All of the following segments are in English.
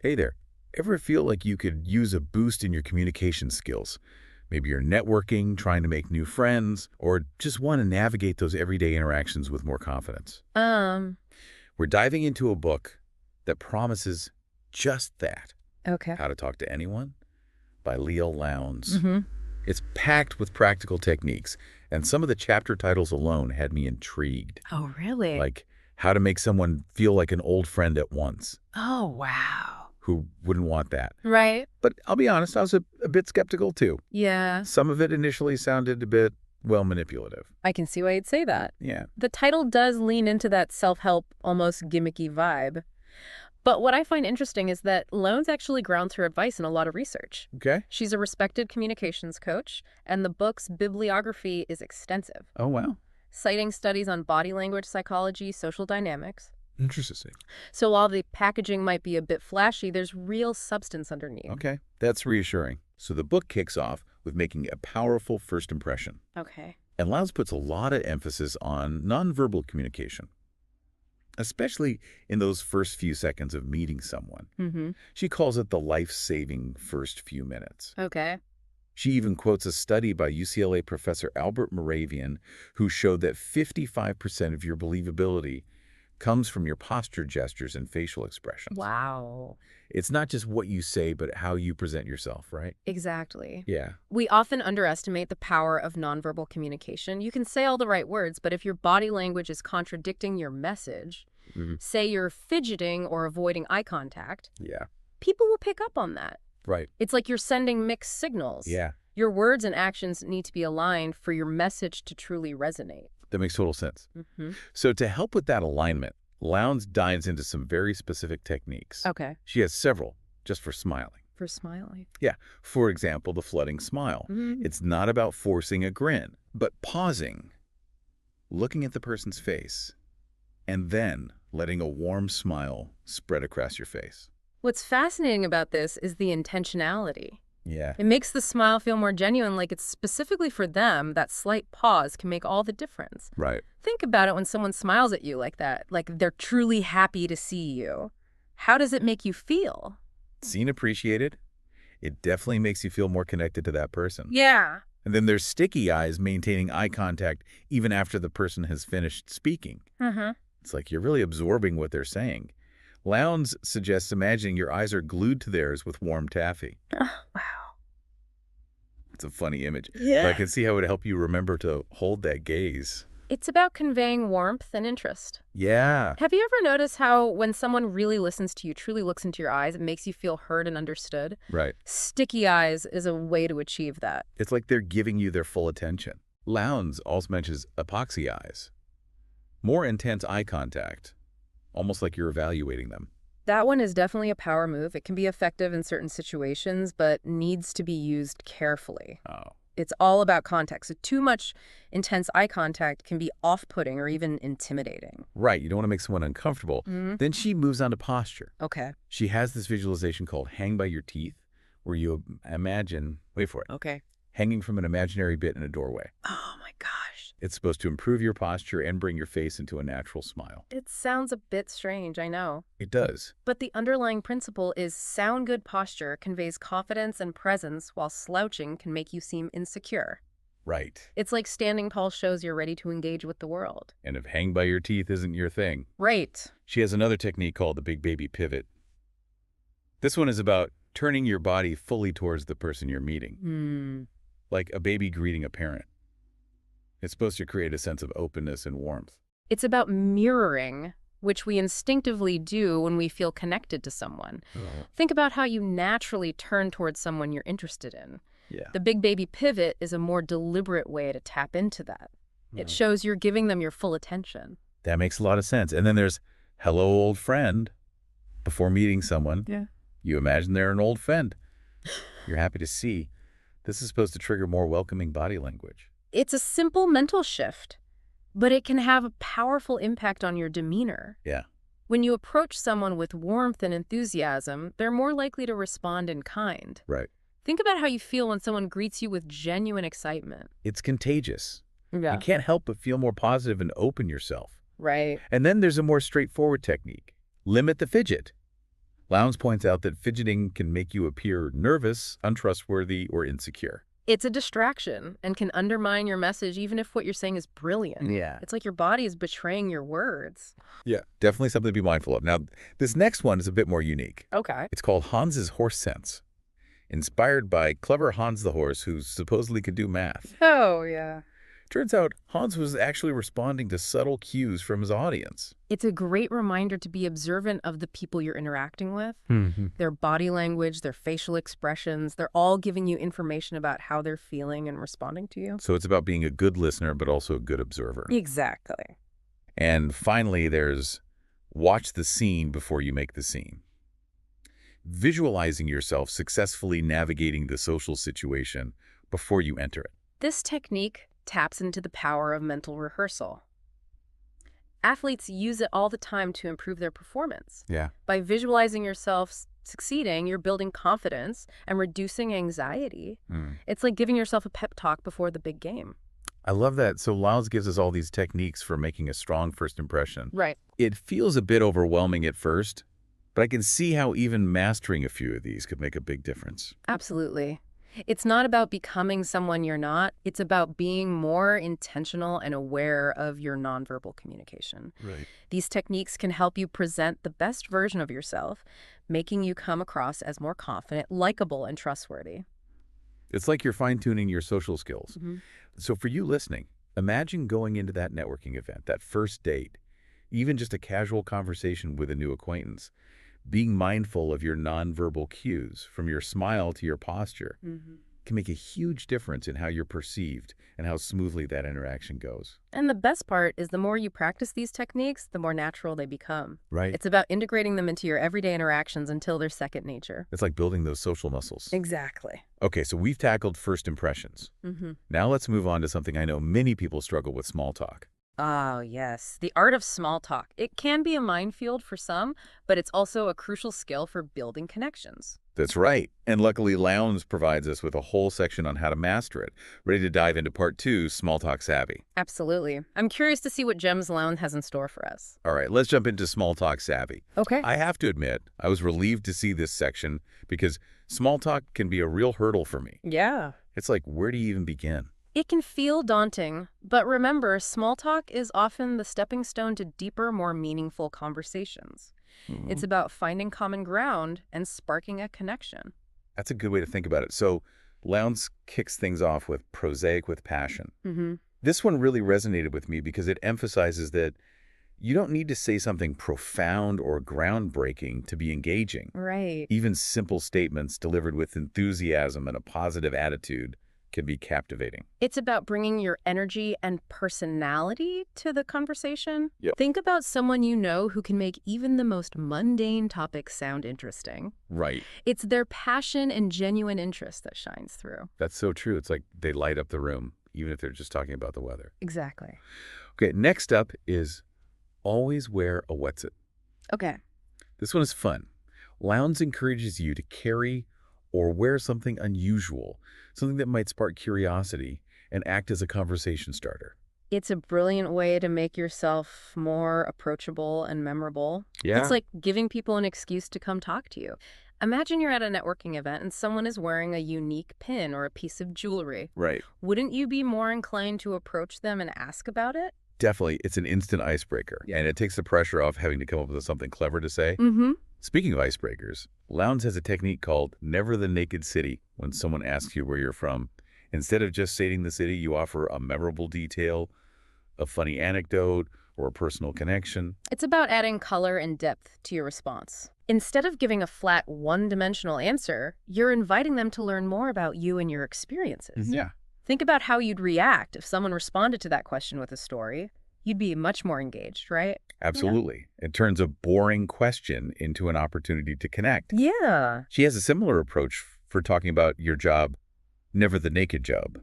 Hey there. Ever feel like you could use a boost in your communication skills? Maybe you're networking, trying to make new friends, or just want to navigate those everyday interactions with more confidence. Um, We're diving into a book that promises just that. okay. How to Talk to Anyone by Leil Lowndes. Mm-hmm. It's packed with practical techniques, and some of the chapter titles alone had me intrigued. Oh, really? Like how to make someone feel like an old friend at once. Oh, wow. Who wouldn't want that? Right. But I'll be honest, I was a bit skeptical too. Yeah. Some of it initially sounded a bit, well, manipulative. I can see why you'd say that. Yeah. The title does lean into that self-help, almost gimmicky vibe. But what I find interesting is that Lowndes actually grounds her advice in a lot of research. Okay. She's a respected communications coach, and the book's bibliography is extensive, Oh, wow. citing studies on body language psychology, social dynamics. Interesting. So while the packaging might be a bit flashy, there's real substance underneath. Okay. That's reassuring. So the book kicks off with making a powerful first impression. Okay. And Lowndes puts a lot of emphasis on nonverbal communication, especially in those first few seconds of meeting someone. Mm-hmm. She calls it the life-saving first few minutes. Okay. She even quotes a study by UCLA professor Albert Moravian, who showed that 55% of your believability comes from your posture gestures and facial expressions. Wow. It's not just what you say, but how you present yourself, right? Exactly. Yeah. We often underestimate the power of nonverbal communication. You can say all the right words, but if your body language is contradicting your message, say you're fidgeting or avoiding eye contact, Yeah. people will pick up on that. Right. It's like you're sending mixed signals. Yeah. Your words and actions need to be aligned for your message to truly resonate. That makes total sense. Mm-hmm. So to help with that alignment, Lowndes dives into some very specific techniques. Okay. She has several just for smiling. For smiling. Yeah. For example, the flooding smile. It's not about forcing a grin, but pausing, looking at the person's face, and then letting a warm smile spread across your face. What's fascinating about this is the intentionality. Yeah. It makes the smile feel more genuine, like it's specifically for them. That slight pause can make all the difference. Right. Think about it when someone smiles at you like that, like they're truly happy to see you. How does it make you feel? Seen, appreciated. It definitely makes you feel more connected to that person. Yeah. And then there's sticky eyes, maintaining eye contact even after the person has finished speaking. Mm-hmm. It's like you're really absorbing what they're saying. Lowndes suggests imagining your eyes are glued to theirs with warm taffy. Oh, wow. It's a funny image. Yeah. But I can see how it would help you remember to hold that gaze. It's about conveying warmth and interest. Yeah. Have you ever noticed how when someone really listens to you, truly looks into your eyes, it makes you feel heard and understood? Right. Sticky eyes is a way to achieve that. It's like they're giving you their full attention. Lowndes also mentions epoxy eyes. More intense eye contact, almost like you're evaluating them. That one is definitely a power move. It can be effective in certain situations, but needs to be used carefully. Oh. It's all about context. So too much intense eye contact can be off-putting or even intimidating. Right. You don't want to make someone uncomfortable. Then she moves on to posture. Okay. She has this visualization called hang by your teeth, where you imagine, wait for it, Okay. hanging from an imaginary bit in a doorway. Oh my gosh. It's supposed to improve your posture and bring your face into a natural smile. It sounds a bit strange, I know. It does. But the underlying principle is sound good posture conveys confidence and presence, while slouching can make you seem insecure. Right. It's like standing tall shows you're ready to engage with the world. And if hang by your teeth isn't your thing. Right. She has another technique called the big baby pivot. This one is about turning your body fully towards the person you're meeting, like a baby greeting a parent. It's supposed to create a sense of openness and warmth. It's about mirroring, which we instinctively do when we feel connected to someone. Think about how you naturally turn towards someone you're interested in. Yeah. The big baby pivot is a more deliberate way to tap into that. It shows you're giving them your full attention. That makes a lot of sense. And then there's hello, old friend. Before meeting someone, you imagine they're an old friend you're happy to see. This is supposed to trigger more welcoming body language. It's a simple mental shift, but it can have a powerful impact on your demeanor. Yeah. When you approach someone with warmth and enthusiasm, they're more likely to respond in kind. Right. Think about how you feel when someone greets you with genuine excitement. It's contagious. Yeah. You can't help but feel more positive and open yourself. Right. And then there's a more straightforward technique. Limit the fidget. Lowndes points out that fidgeting can make you appear nervous, untrustworthy, or insecure. It's a distraction and can undermine your message even if what you're saying is brilliant. Yeah. It's like your body is betraying your words. Yeah. Definitely something to be mindful of. Now, this next one is a bit more unique. Okay. It's called Hans's Horse Sense, inspired by clever Hans the horse who supposedly could do math. Oh, yeah. Turns out Hans was actually responding to subtle cues from his audience. It's a great reminder to be observant of the people you're interacting with. Their body language, their facial expressions, they're all giving you information about how they're feeling and responding to you. So it's about being a good listener, but also a good observer. Exactly. And finally, there's watch the scene before you make the scene. Visualizing yourself successfully navigating the social situation before you enter it. This technique taps into the power of mental rehearsal. Athletes use it all the time to improve their performance. Yeah. By visualizing yourself succeeding, you're building confidence and reducing anxiety. It's like giving yourself a pep talk before the big game. I love that. So Lowndes gives us all these techniques for making a strong first impression. Right. It feels a bit overwhelming at first, but I can see how even mastering a few of these could make a big difference. Absolutely. It's not about becoming someone you're not. It's about being more intentional and aware of your nonverbal communication. Right. These techniques can help you present the best version of yourself, making you come across as more confident, likable, and trustworthy. It's like you're fine-tuning your social skills. So for you listening, imagine going into that networking event, that first date, even just a casual conversation with a new acquaintance, being mindful of your nonverbal cues, from your smile to your posture, can make a huge difference in how you're perceived and how smoothly that interaction goes. And the best part is the more you practice these techniques, the more natural they become. Right. It's about integrating them into your everyday interactions until they're second nature. It's like building those social muscles. Exactly. Okay, so we've tackled first impressions. Now let's move on to something I know many people struggle with: small talk. Oh, yes. The art of small talk. It can be a minefield for some, but it's also a crucial skill for building connections. That's right. And luckily, Lowndes provides us with a whole section on how to master it. Ready to dive into part 2, Small Talk Savvy. Absolutely. I'm curious to see what gems Lowndes has in store for us. All right, let's jump into Small Talk Savvy. Okay. I have to admit, I was relieved to see this section because small talk can be a real hurdle for me. Yeah. It's like, where do you even begin? It can feel daunting, but remember, small talk is often the stepping stone to deeper, more meaningful conversations. It's about finding common ground and sparking a connection. That's a good way to think about it. So Lowndes kicks things off with prosaic with passion. This one really resonated with me because it emphasizes that you don't need to say something profound or groundbreaking to be engaging. Right. Even simple statements delivered with enthusiasm and a positive attitude can be captivating. It's about bringing your energy and personality to the conversation. Yep. Think about someone you know who can make even the most mundane topics sound interesting. Right. It's their passion and genuine interest that shines through. That's so true. It's like they light up the room, even if they're just talking about the weather. Exactly. Okay, next up is always wear a wetsuit. Okay. This one is fun. Lowndes encourages you to carry or wear something unusual, something that might spark curiosity and act as a conversation starter. It's a brilliant way to make yourself more approachable and memorable. Yeah. It's like giving people an excuse to come talk to you. Imagine you're at a networking event and someone is wearing a unique pin or a piece of jewelry. Right. Wouldn't you be more inclined to approach them and ask about it? Definitely. It's an instant icebreaker, and it takes the pressure off having to come up with something clever to say. Speaking of icebreakers, Lowndes has a technique called Never the Naked City. When someone asks you where you're from, instead of just stating the city, you offer a memorable detail, a funny anecdote, or a personal connection. It's about adding color and depth to your response. Instead of giving a flat, one-dimensional answer, you're inviting them to learn more about you and your experiences. Yeah. Think about how you'd react if someone responded to that question with a story. You'd be much more engaged, right? Absolutely. It turns a boring question into an opportunity to connect. Yeah. She has a similar approach for talking about your job, never the naked job.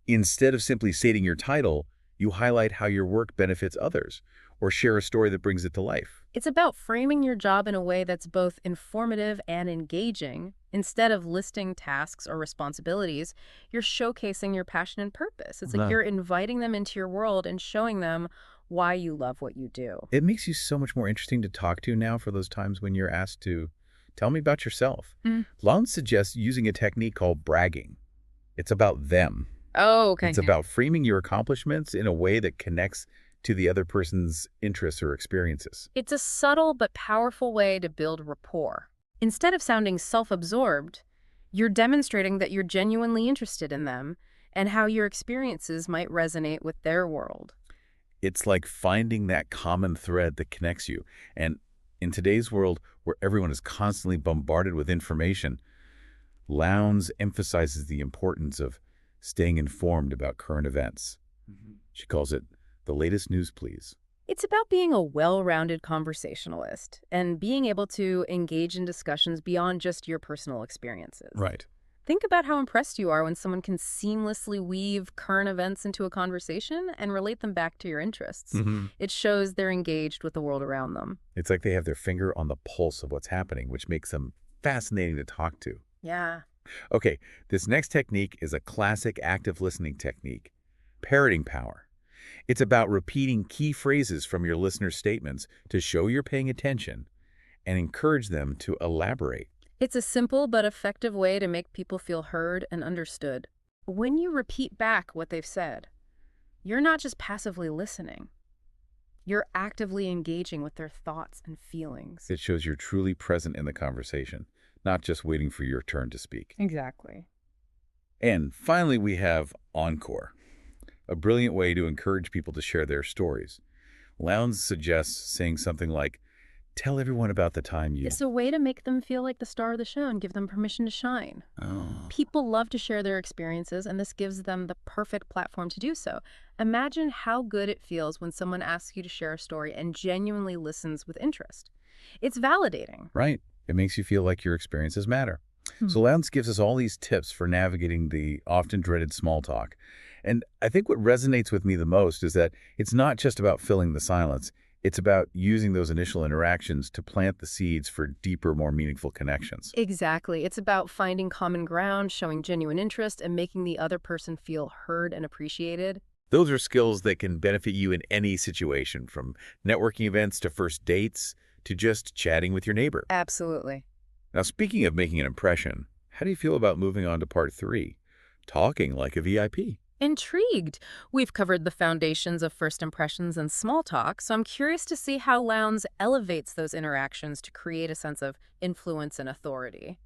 Instead of simply stating your title, you highlight how your work benefits others or share a story that brings it to life. It's about framing your job in a way that's both informative and engaging. Instead of listing tasks or responsibilities, you're showcasing your passion and purpose. It's like you're inviting them into your world and showing them why you love what you do. It makes you so much more interesting to talk to now for those times when you're asked to Tell me about yourself. Mm. Lowndes suggests using a technique called bragging. It's about them. Oh, okay. It's about framing your accomplishments in a way that connects to the other person's interests or experiences. It's a subtle but powerful way to build rapport. Instead of sounding self-absorbed, you're demonstrating that you're genuinely interested in them and how your experiences might resonate with their world. It's like finding that common thread that connects you. And in today's world, where everyone is constantly bombarded with information, Lowndes emphasizes the importance of staying informed about current events. She calls it the latest news, please. It's about being a well-rounded conversationalist and being able to engage in discussions beyond just your personal experiences. Right. Think about how impressed you are when someone can seamlessly weave current events into a conversation and relate them back to your interests. It shows they're engaged with the world around them. It's like they have their finger on the pulse of what's happening, which makes them fascinating to talk to. Yeah. Okay, this next technique is a classic active listening technique, parroting power. It's about repeating key phrases from your listener's statements to show you're paying attention and encourage them to elaborate. It's a simple but effective way to make people feel heard and understood. When you repeat back what they've said, you're not just passively listening. You're actively engaging with their thoughts and feelings. It shows you're truly present in the conversation, not just waiting for your turn to speak. Exactly. And finally, we have encore, a brilliant way to encourage people to share their stories. Lowndes suggests saying something like, tell everyone about the time you... It's a way to make them feel like the star of the show and give them permission to shine. Oh. People love to share their experiences, and this gives them the perfect platform to do so. Imagine how good it feels when someone asks you to share a story and genuinely listens with interest. It's validating. Right. It makes you feel like your experiences matter. So Lowndes gives us all these tips for navigating the often dreaded small talk. And I think what resonates with me the most is that it's not just about filling the silence. It's about using those initial interactions to plant the seeds for deeper, more meaningful connections. Exactly. It's about finding common ground, showing genuine interest, and making the other person feel heard and appreciated. Those are skills that can benefit you in any situation, from networking events to first dates to just chatting with your neighbor. Absolutely. Now, speaking of making an impression, how do you feel about moving on to part 3, talking like a VIP? Intrigued. We've covered the foundations of first impressions and small talk, so I'm curious to see how Lowndes elevates those interactions to create a sense of influence and authority.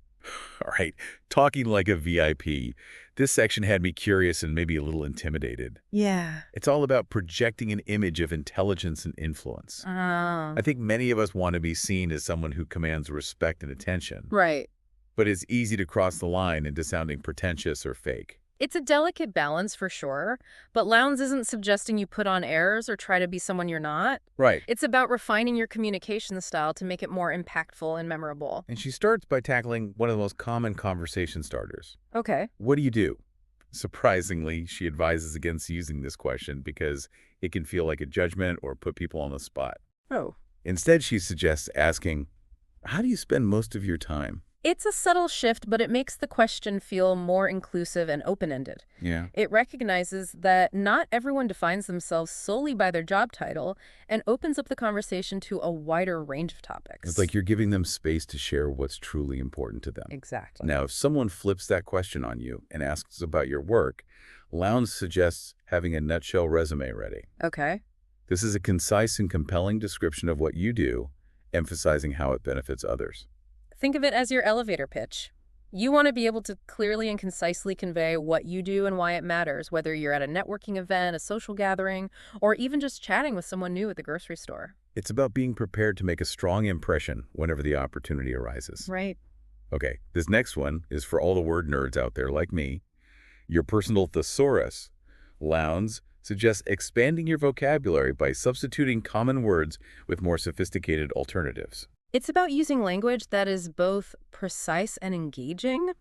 All right, talking like a VIP. This section had me curious and maybe a little intimidated. Yeah. It's all about projecting an image of intelligence and influence. I think many of us want to be seen as someone who commands respect and attention. Right. But it's easy to cross the line into sounding pretentious or fake. It's a delicate balance for sure, but Lowndes isn't suggesting you put on airs or try to be someone you're not. Right. It's about refining your communication style to make it more impactful and memorable. And she starts by tackling one of the most common conversation starters. Okay. What do you do? Surprisingly, she advises against using this question because it can feel like a judgment or put people on the spot. Oh. Instead, she suggests asking, how do you spend most of your time? It's a subtle shift, but it makes the question feel more inclusive and open-ended. Yeah. It recognizes that not everyone defines themselves solely by their job title and opens up the conversation to a wider range of topics. It's like you're giving them space to share what's truly important to them. Exactly. Now, if someone flips that question on you and asks about your work, Lowndes suggests having a nutshell resume ready. Okay. This is a concise and compelling description of what you do, emphasizing how it benefits others. Think of it as your elevator pitch. You want to be able to clearly and concisely convey what you do and why it matters, whether you're at a networking event, a social gathering, or even just chatting with someone new at the grocery store. It's about being prepared to make a strong impression whenever the opportunity arises. Right. Okay, this next one is for all the word nerds out there like me. Your personal thesaurus. Lowndes suggests expanding your vocabulary by substituting common words with more sophisticated alternatives. It's about using language that is both precise and engaging.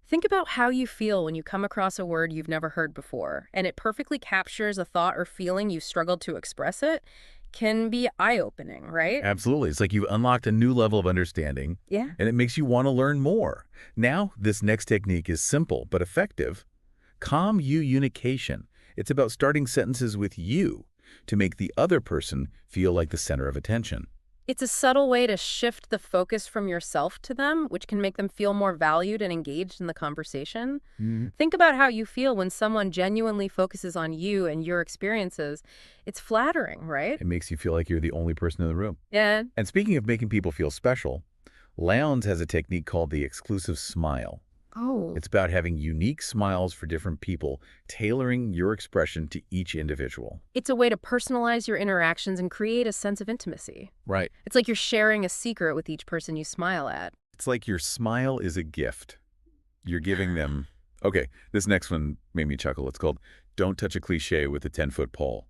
Think about how you feel when you come across a word you've never heard before, and it perfectly captures a thought or feeling you've struggled to express. It can be eye-opening, right? Absolutely. It's like you've unlocked a new level of understanding, Yeah. and it makes you want to learn more. Now, this next technique is simple but effective. Communication. It's about starting sentences with you to make the other person feel like the center of attention. It's a subtle way to shift the focus from yourself to them, which can make them feel more valued and engaged in the conversation. Mhm. Think about how you feel when someone genuinely focuses on you and your experiences. It's flattering, right? It makes you feel like you're the only person in the room. Yeah. And speaking of making people feel special, Lowndes has a technique called the exclusive smile. Oh. It's about having unique smiles for different people, tailoring your expression to each individual. It's a way to personalize your interactions and create a sense of intimacy. Right. It's like you're sharing a secret with each person you smile at. It's like your smile is a gift. You're giving them... Okay, this next one made me chuckle. It's called Don't Touch a Cliche with a 10-Foot Pole.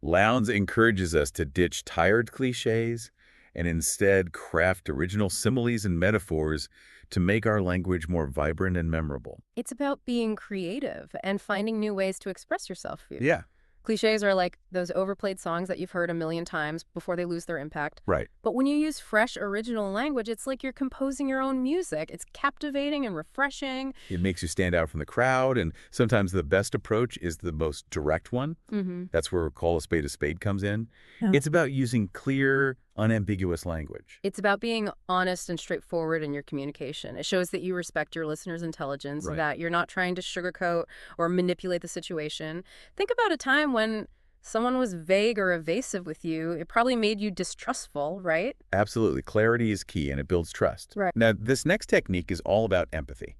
Lowndes encourages us to ditch tired cliches and instead craft original similes and metaphors to make our language more vibrant and memorable. It's about being creative and finding new ways to express yourself. Yeah, Cliches are like those overplayed songs that you've heard a million times before they lose their impact. right. But when you use fresh, original language, it's like you're composing your own music. It's captivating and refreshing. It makes you stand out from the crowd, and sometimes the best approach is the most direct one. Mm-hmm. That's where call a spade comes in. Yeah. It's about using clear, unambiguous language. It's about being honest and straightforward in your communication. It shows that you respect your listener's intelligence, Right. that you're not trying to sugarcoat or manipulate the situation. Think about a time when someone was vague or evasive with you. It probably made you distrustful, right? Absolutely. Clarity is key, and it builds trust. Right. Now, this next technique is all about empathy.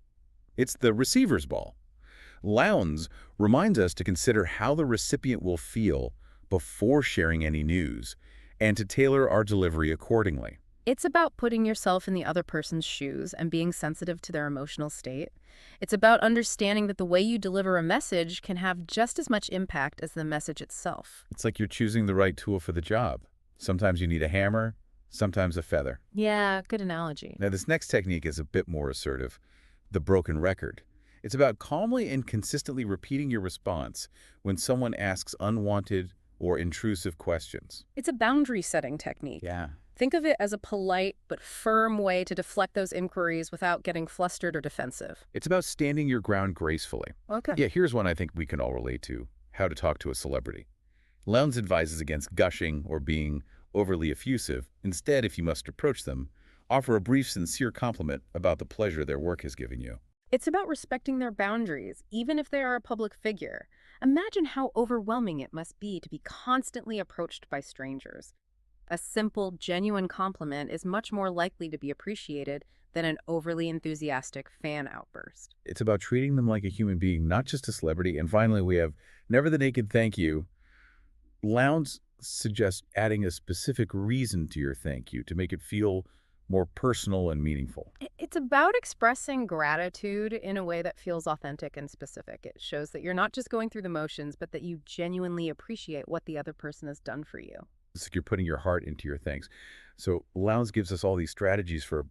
It's the receiver's ball. Lowndes reminds us to consider how the recipient will feel before sharing any news, and to tailor our delivery accordingly. It's about putting yourself in the other person's shoes and being sensitive to their emotional state. It's about understanding that the way you deliver a message can have just as much impact as the message itself. It's like you're choosing the right tool for the job. Sometimes you need a hammer, sometimes a feather. Yeah, good analogy. Now, this next technique is a bit more assertive, the broken record. It's about calmly and consistently repeating your response when someone asks unwanted or intrusive questions. It's a boundary-setting technique. Yeah. Think of it as a polite but firm way to deflect those inquiries without getting flustered or defensive. It's about standing your ground gracefully. Okay. Yeah, here's one I think we can all relate to, how to talk to a celebrity. Lowndes advises against gushing or being overly effusive. Instead, if you must approach them, offer a brief, sincere compliment about the pleasure their work has given you. It's about respecting their boundaries, even if they are a public figure. Imagine how overwhelming it must be to be constantly approached by strangers. A simple, genuine compliment is much more likely to be appreciated than an overly enthusiastic fan outburst. It's about treating them like a human being, not just a celebrity. And finally, we have never the naked thank you. Lowndes suggests adding a specific reason to your thank you to make it feel more personal and meaningful. It's about expressing gratitude in a way that feels authentic and specific. It shows that you're not just going through the motions, but that you genuinely appreciate what the other person has done for you. It's like you're putting your heart into your thanks. So Lowndes gives us all these strategies for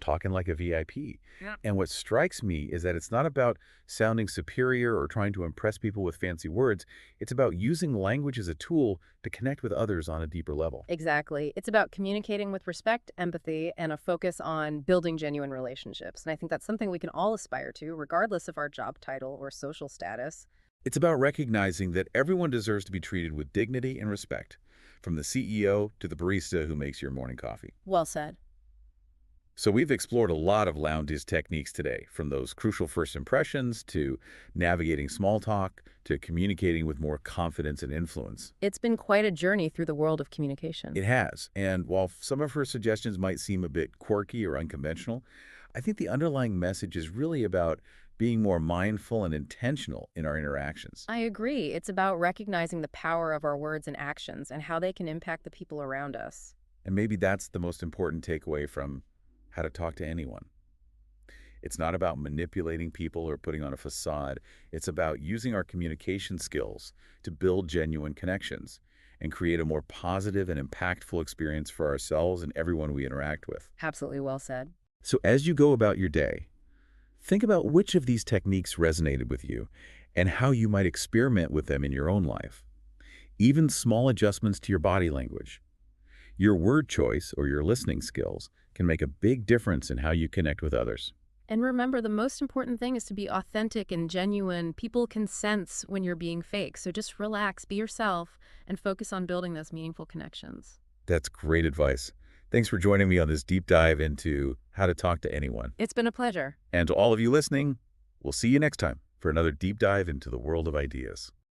talking like a VIP. Yeah. And what strikes me is that it's not about sounding superior or trying to impress people with fancy words. It's about using language as a tool to connect with others on a deeper level. Exactly. It's about communicating with respect, empathy, and a focus on building genuine relationships. And I think that's something we can all aspire to, regardless of our job title or social status. It's about recognizing that everyone deserves to be treated with dignity and respect, from the CEO to the barista who makes your morning coffee. Well said. So we've explored a lot of Lowndes techniques today, from those crucial first impressions to navigating small talk to communicating with more confidence and influence. It's been quite a journey through the world of communication. It has. And while some of her suggestions might seem a bit quirky or unconventional, I think the underlying message is really about being more mindful and intentional in our interactions. I agree. It's about recognizing the power of our words and actions and how they can impact the people around us. And maybe that's the most important takeaway from how to talk to anyone. It's not about manipulating people or putting on a facade. It's about using our communication skills to build genuine connections and create a more positive and impactful experience for ourselves and everyone we interact with. Absolutely well said. So as you go about your day, think about which of these techniques resonated with you and how you might experiment with them in your own life. Even small adjustments to your body language, your word choice, or your listening skills can make a big difference in how you connect with others. And remember, the most important thing is to be authentic and genuine. People can sense when you're being fake. So just relax, be yourself, and focus on building those meaningful connections. That's great advice. Thanks for joining me on this deep dive into how to talk to anyone. It's been a pleasure. And to all of you listening, we'll see you next time for another deep dive into the world of ideas.